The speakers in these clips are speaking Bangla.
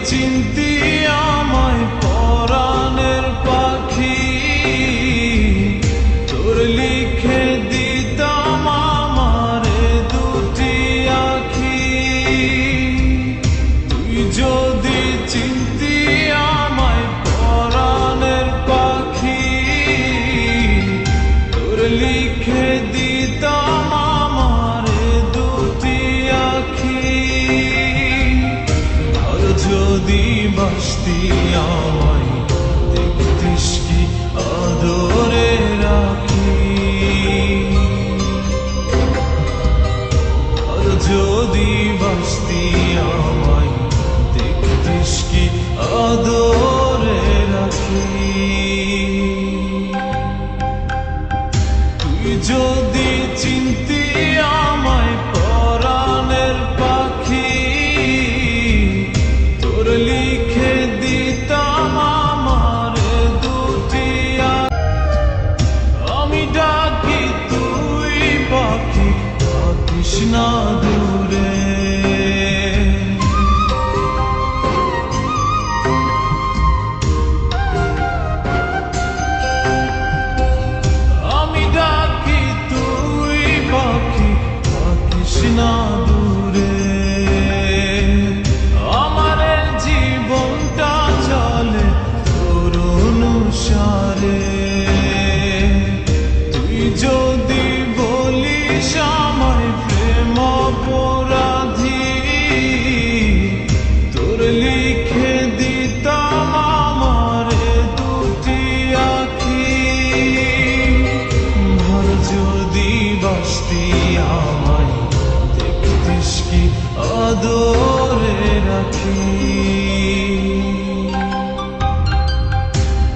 চিনতি আমায় পরাণের পাখি, তোর লিখে দিতাম আমারে দুটি আখি। তুই যদি চিনতি আমায় পরাণের পাখি, তোর লিখে দিতাম আমারে দুটি আখি। আর যদি বাসতি আমায় দেখতিস কি আদরে রাখি, আর যদি বাসতি আমায় দেখতিস কি আদরে রাখি। তুই যদি চিনতি আমায় পরাণের পাখি, তোর লিখে দিতাম আমার দুটি আমি ডাকি তুই পাখি থাকিস না দূরে। আমি ডাকি তুই পাখি থাকিস না দূরে। আমার জীবনটা চলে তোর অনুসারে। তুই যদি বলিস আমায় প্রেম অপরাধী, তোর লিখে দিতাম আমারে দুটি আখি। ভর যদি বাসতি আমায় দেখতিস কি আদরে রাখি।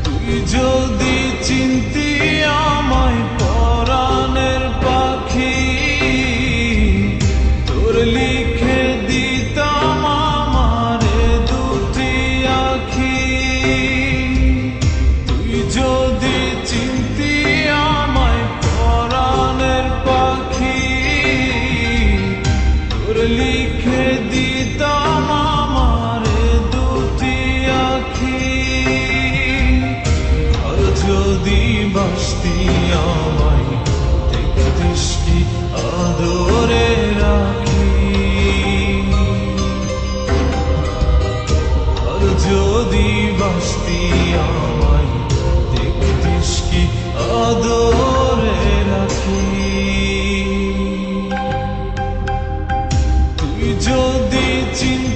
তুই যদি চিনতি আমায় পরাণের পাখি, তোর লিখে দিতাম আমারে দুটি আখি। তুই যদি চিনতি আমায় পরাণের পাখি, তোর লিখে দিতাম আমারে দুটি আখি। আর যদি বাসতি আমায় দেখতিস কি আদরে রাখি, আর যদি বাসতি আমায় দেখতিস কি আদরে রাখি। তুই যদি চিন্তা